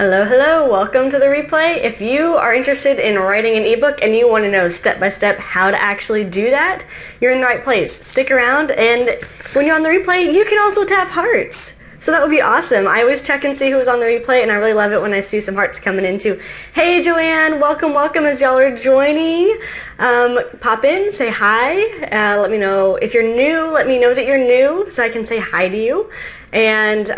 Hello, hello, welcome to the replay. If you are interested in writing an ebook and you want to know step by step how to actually do that, you're in the right place. Stick around, and when you're on the replay, you can also tap hearts. So that would be awesome. I always check and see who is on the replay, and I really love it when I see some hearts coming in too. Hey Joanne, welcome as y'all are joining. Pop in, say hi. Let me know if you're new. Let me know that you're new so I can say hi to you. And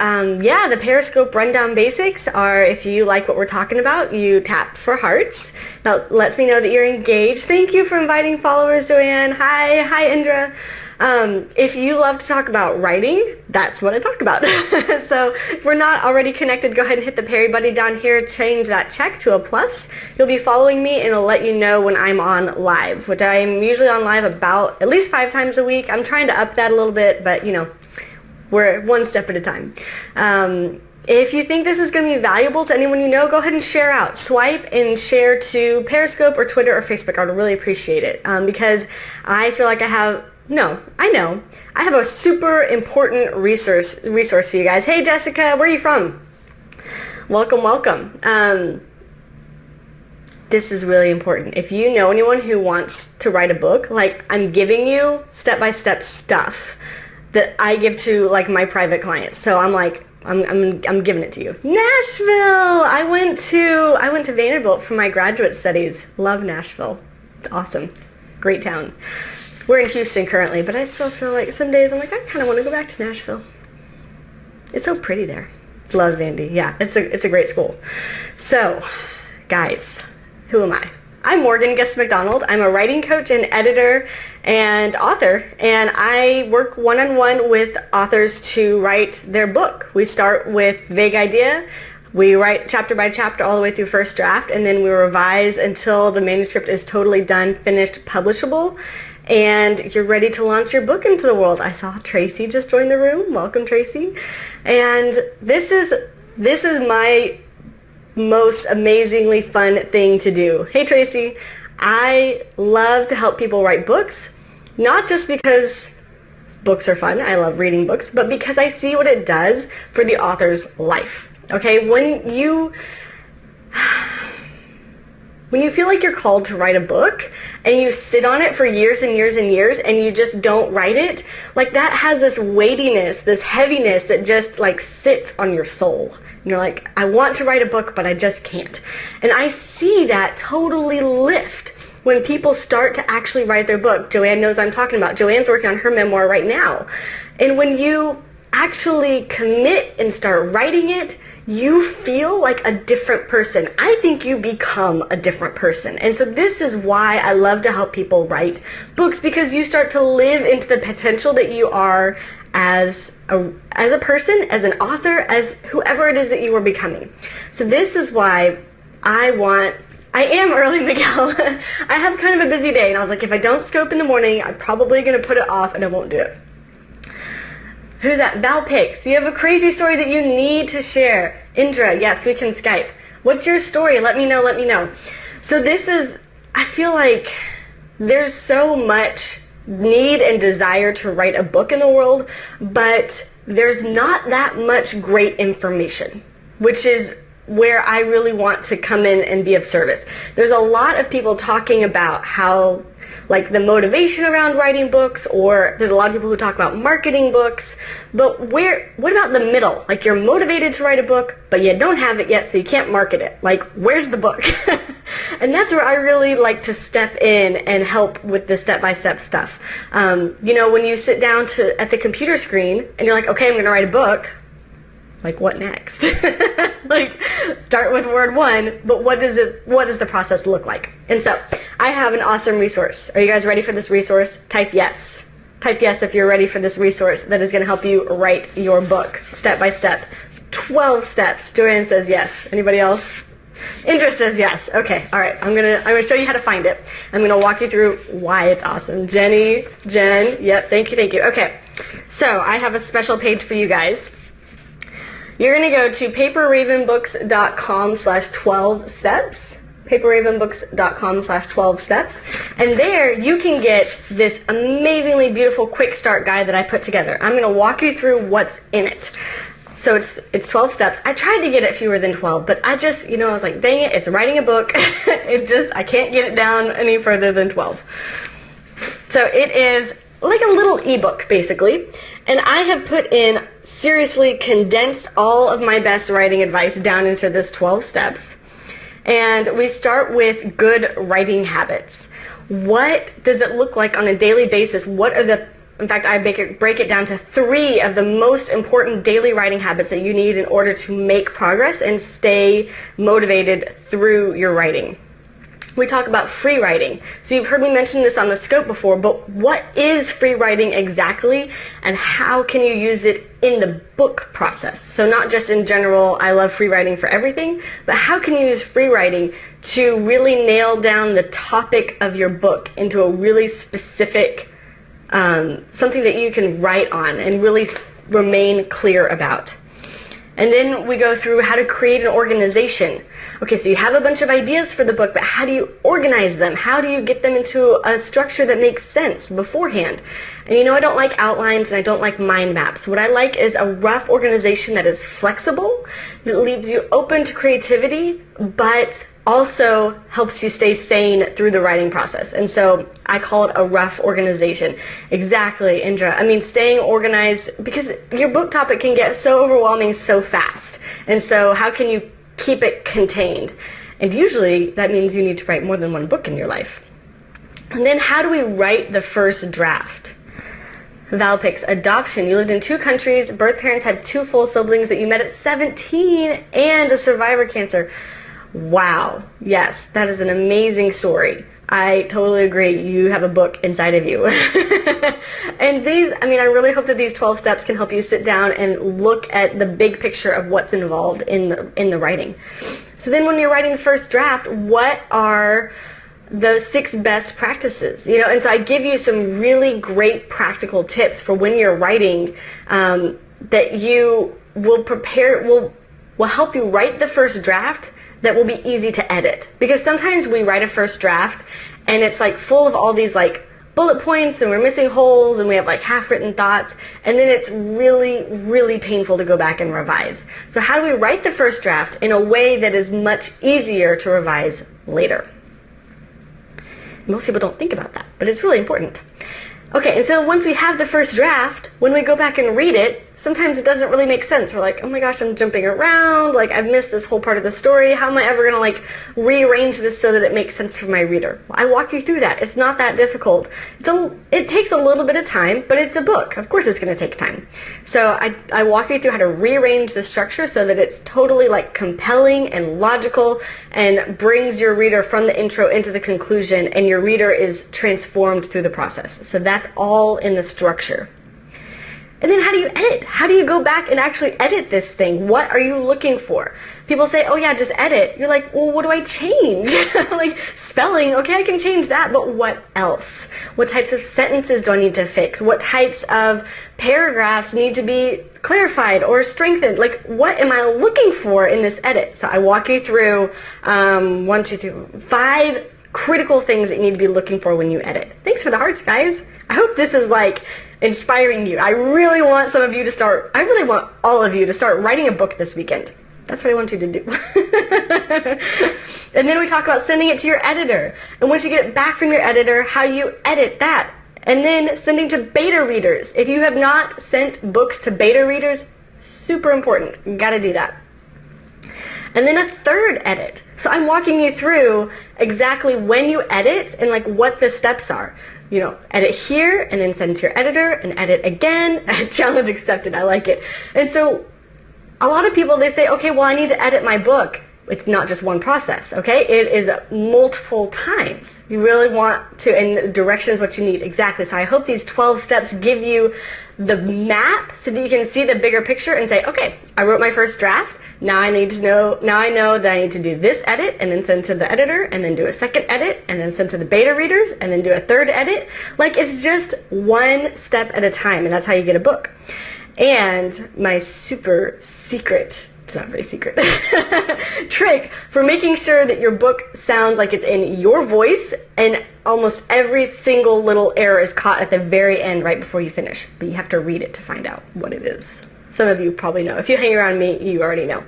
yeah, the Periscope rundown basics are, if you like what we're talking about, you tap for hearts. That lets me know that you're engaged. Thank you for inviting followers, Joanne. Hi Indra. If you love to talk about writing, that's what I talk about. So if we're not already connected, go ahead and hit the Perry Buddy down here, change that check to a plus. You'll be following me and it'll let you know when I'm on live, which I'm usually on live about at least 5 times a week. I'm trying to up that a little bit, but you know, we're one step at a time. If you think this is going to be valuable to anyone you know, go ahead and share out. Swipe and share to Periscope or Twitter or Facebook. I would really appreciate it because I feel like I have a super important resource for you guys. Hey Jessica, where are you from? Welcome. This is really important. If you know anyone who wants to write a book, like I'm giving you step-by-step stuff that I give to like my private clients. So I'm like, I'm giving it to you. Nashville! I went to Vanderbilt for my graduate studies. Love Nashville. It's awesome. Great town. We're in Houston currently, but I still feel like some days I'm like, I kind of want to go back to Nashville. It's so pretty there. Love Vandy. Yeah, it's a great school. So, guys, who am I? I'm Morgan Jessica McDonald. I'm a writing coach and editor and author, and I work one-on-one with authors to write their book. We start with vague idea. We write chapter by chapter all the way through first draft, and then we revise until the manuscript is totally done, finished, publishable, and you're ready to launch your book into the world. I saw Tracy just join the room. Welcome, Tracy. And this is my most amazingly fun thing to do. Hey Tracy, I love to help people write books, not just because books are fun, I love reading books, but because I see what it does for the author's life. Okay, when you feel like you're called to write a book and you sit on it for years and years and years and you just don't write it, like that has this weightiness, this heaviness that just like sits on your soul. And you're like, I want to write a book, but I just can't. And I see that totally lift when people start to actually write their book. Joanne knows I'm talking about. Joanne's working on her memoir right now. And when you actually commit and start writing it, you feel like a different person. I think you become a different person. And so this is why I love to help people write books, because you start to live into the potential that you are as a person, as an author, as whoever it is that you are becoming. So this is why I am early, Miguel. I have kind of a busy day, and I was like, if I don't scope in the morning, I'm probably going to put it off and I won't do it. Who's that? Val Picks. You have a crazy story that you need to share. Indra, yes, we can Skype. What's your story? Let me know. So I feel like there's so much need and desire to write a book in the world, but there's not that much great information, which is where I really want to come in and be of service. There's a lot of people talking about how, like, the motivation around writing books, or there's a lot of people who talk about marketing books, but what about the middle? Like, you're motivated to write a book, but you don't have it yet, so you can't market it. Like, where's the book? And that's where I really like to step in and help with the step-by-step stuff. You know, when you sit down at the computer screen and you're like, okay, I'm going to write a book, like, what next? Like, start with word 1, but what does the process look like? And so I have an awesome resource. Are you guys ready for this resource? Type yes. Type yes if you're ready for this resource that is going to help you write your book step by step. 12 steps. Joanne says yes. Anybody else? Indra says yes. Okay, all right. I'm gonna show you how to find it. I'm gonna walk you through why it's awesome. Jen, yep, thank you. Okay, so I have a special page for you guys. You're gonna go to paperravenbooks.com/12 steps. paperravenbooks.com/12 steps, and there you can get this amazingly beautiful quick start guide that I put together. I'm going to walk you through what's in it. So it's 12 steps. I tried to get it fewer than 12, but I just, I was like, dang it, it's writing a book. I can't get it down any further than 12. So it is like a little ebook, basically. And I have put in, seriously condensed all of my best writing advice down into this 12 steps. And we start with good writing habits. What does it look like on a daily basis? In fact, I break it down to 3 of the most important daily writing habits that you need in order to make progress and stay motivated through your writing. We talk about free writing. So you've heard me mention this on the scope before, but what is free writing exactly, and how can you use it in the book process? So not just in general, I love free writing for everything, but how can you use free writing to really nail down the topic of your book into a really specific something that you can write on and really remain clear about. And then we go through how to create an organization. Okay, so you have a bunch of ideas for the book, but how do you organize them? How do you get them into a structure that makes sense beforehand? And I don't like outlines and I don't like mind maps. What I like is a rough organization that is flexible, that leaves you open to creativity, but also helps you stay sane through the writing process. And so I call it a rough organization. Exactly, Indra. I mean, staying organized, because your book topic can get so overwhelming so fast. And so how can you keep it contained? And usually that means you need to write more than one book in your life. And then how do we write the first draft? Val picks adoption. You lived in 2 countries, birth parents had 2 full siblings that you met at 17, and a survivor cancer. Wow. Yes, that is an amazing story. I totally agree. You have a book inside of you. And I really hope that these 12 steps can help you sit down and look at the big picture of what's involved in the writing. So then when you're writing the first draft, what are the 6 best practices? And so I give you some really great practical tips for when you're writing that you will help you write the first draft that will be easy to edit. Because sometimes we write a first draft and it's like full of all these like bullet points and we're missing holes and we have like half-written thoughts, and then it's really, really painful to go back and revise. So how do we write the first draft in a way that is much easier to revise later? Most people don't think about that, but it's really important. Okay, and so once we have the first draft, when we go back and read it, sometimes it doesn't really make sense. We're like, oh my gosh, I'm jumping around, like I've missed this whole part of the story. How am I ever gonna like rearrange this so that it makes sense for my reader? Well, I walk you through that. It's not that difficult. It takes a little bit of time, but it's a book. Of course it's gonna take time. So I walk you through how to rearrange the structure so that it's totally like compelling and logical and brings your reader from the intro into the conclusion, and your reader is transformed through the process. So that's all in the structure. And then how do you edit? How do you go back and actually edit this thing? What are you looking for? People say, oh yeah, just edit. You're like, well, what do I change? Like spelling, okay, I can change that, but what else? What types of sentences do I need to fix? What types of paragraphs need to be clarified or strengthened? Like, what am I looking for in this edit? So I walk you through 5 critical things that you need to be looking for when you edit. Thanks for the hearts, guys. I hope this is like inspiring you. I really want all of you to start writing a book this weekend. That's what I want you to do. And then we talk about sending it to your editor. And once you get it back from your editor, how you edit that. And then sending to beta readers. If you have not sent books to beta readers, super important. You gotta do that. And then a third edit. So I'm walking you through exactly when you edit and like what the steps are. Edit here and then send to your editor and edit again. Challenge accepted. I like it. And so a lot of people, they say, okay, well, I need to edit my book. It's not just one process, okay? It is multiple times. You really want to, and direction is what you need. Exactly. So I hope these 12 steps give you the map so that you can see the bigger picture and say, okay, I wrote my first draft. Now I know that I need to do this edit and then send to the editor and then do a second edit and then send to the beta readers and then do a third edit. Like, it's just one step at a time, and that's how you get a book. And my super secret, it's not very secret, trick for making sure that your book sounds like it's in your voice, and almost every single little error is caught at the very end right before you finish. But you have to read it to find out what it is. Some of you probably know. If you hang around me, you already know.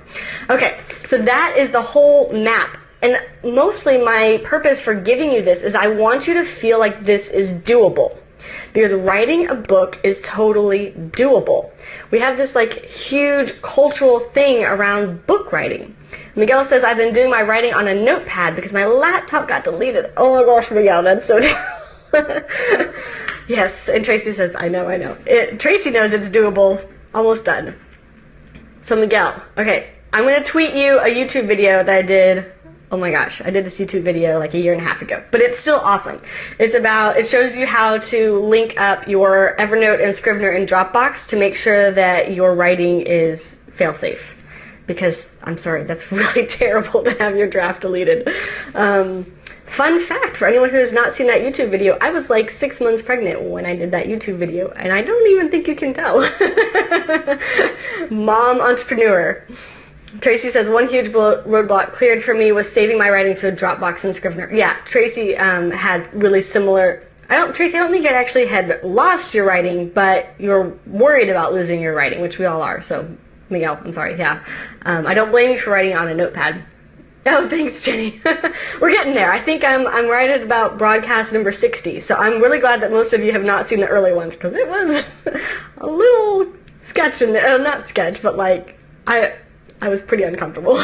Okay, so that is the whole map. And mostly my purpose for giving you this is I want you to feel like this is doable. Because writing a book is totally doable. We have this like huge cultural thing around book writing. Miguel says, I've been doing my writing on a notepad because my laptop got deleted. Oh my gosh, Miguel, that's so terrible. Yes, and Tracy says, I know. Tracy knows it's doable. Almost done. So Miguel, okay, I'm going to tweet you a YouTube video that I did. Oh my gosh, I did this YouTube video like a year and a half ago, but it's still awesome. It shows you how to link up your Evernote and Scrivener and Dropbox to make sure that your writing is fail-safe. Because, I'm sorry, that's really terrible to have your draft deleted. Fun fact, for anyone who has not seen that YouTube video, I was like 6 months pregnant when I did that YouTube video, and I don't even think you can tell. Mom entrepreneur. Tracy says, one huge roadblock cleared for me was saving my writing to a Dropbox and Scrivener. Yeah, Tracy had really similar... Tracy, I don't think you actually had lost your writing, but you're worried about losing your writing, which we all are. So, Miguel, I'm sorry, yeah. I don't blame you for writing on a notepad. Oh, thanks, Jenny. We're getting there. I think I'm right at about broadcast number 60. So I'm really glad that most of you have not seen the early ones, because it was a little sketch in there. Not sketch, but like, I was pretty uncomfortable.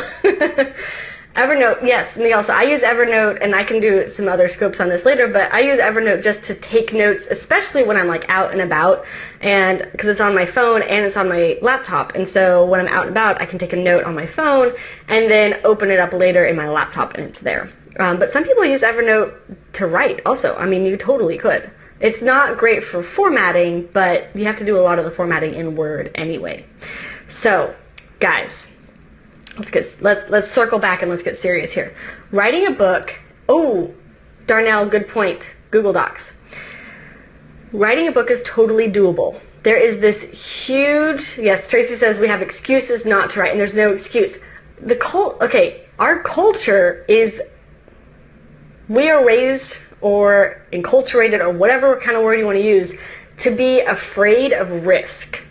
Evernote, yes, Miguel, so I use Evernote, and I can do some other scopes on this later, but I use Evernote just to take notes, especially when I'm like out and about, and because it's on my phone and it's on my laptop, and so when I'm out and about, I can take a note on my phone and then open it up later in my laptop and it's there. But some people use Evernote to write also. I mean, you totally could. It's not great for formatting, but you have to do a lot of the formatting in Word anyway. So, guys, let's circle back and let's get serious here. Writing a book, oh, Darnell, good point, Google Docs. Writing a book is totally doable. There is this huge, yes, Tracy says we have excuses not to write, and there's no excuse. Our culture is, we are raised or enculturated or whatever kind of word you want to use to be afraid of risk.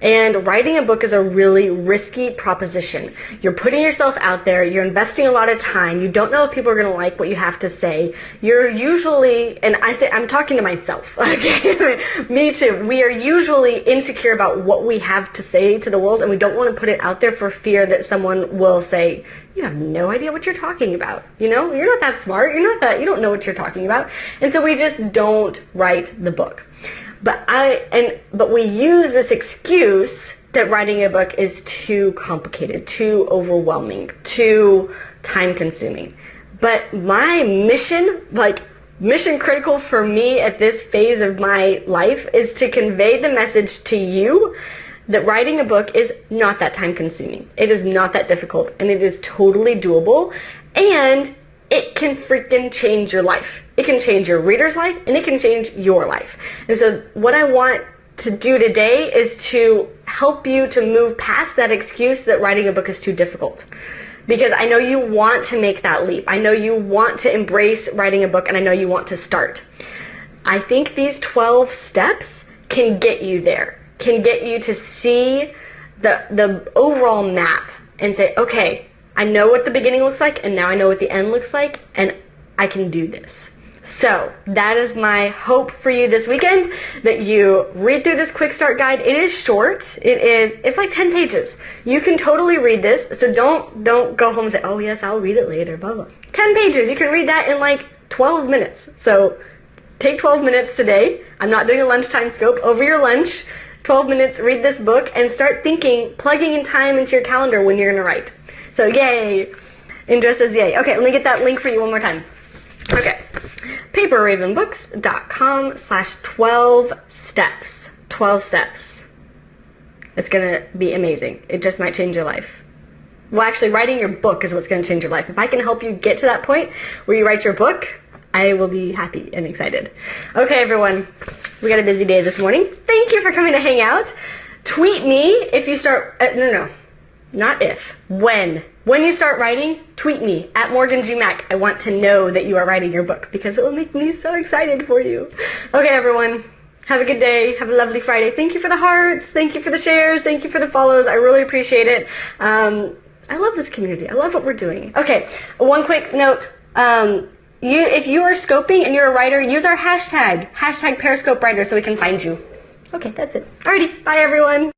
And writing a book is a really risky proposition. You're putting yourself out there, you're investing a lot of time, you don't know if people are going to like what you have to say. You're usually, and I'm talking to myself, okay? Me too. We are usually insecure about what we have to say to the world, and we don't want to put it out there for fear that someone will say, you have no idea what you're talking about. You know, you're not that smart, you don't know what you're talking about. And so we just don't write the book. But we use this excuse that writing a book is too complicated, too overwhelming, too time-consuming. But my mission, like mission critical for me at this phase of my life, is to convey the message to you that writing a book is not that time-consuming. It is not that difficult, and it is totally doable, and it can freaking change your life. It can change your reader's life, and it can change your life. And so what I want to do today is to help you to move past that excuse that writing a book is too difficult. Because I know you want to make that leap. I know you want to embrace writing a book, and I know you want to start. I think these 12 steps can get you there, can get you to see the overall map and say, okay, I know what the beginning looks like, and now I know what the end looks like, and I can do this. So that is my hope for you this weekend, that you read through this quick start guide. It is short. It's like 10 pages. You can totally read this, so don't go home and say, oh yes, I'll read it later, blah, blah. 10 pages. You can read that in like 12 minutes. So take 12 minutes today. I'm not doing a lunchtime scope. Over your lunch, 12 minutes, read this book, and start thinking, plugging in time into your calendar when you're going to write. So yay. Indra says yay. Okay, let me get that link for you one more time. Okay, paperravenbooks.com/12 steps. 12 steps. It's going to be amazing. It just might change your life. Well, actually, writing your book is what's going to change your life. If I can help you get to that point where you write your book, I will be happy and excited. Okay, everyone, we got a busy day this morning. Thank you for coming to hang out. Tweet me if you start, not if, when. When you start writing, tweet me at MorganGMac. I want to know that you are writing your book because it will make me so excited for you. Okay, everyone. Have a good day. Have a lovely Friday. Thank you for the hearts. Thank you for the shares. Thank you for the follows. I really appreciate it. I love this community. I love what we're doing. Okay, one quick note. If you are scoping and you're a writer, use our hashtag Periscope Writer, so we can find you. Okay, that's it. Alrighty, bye everyone.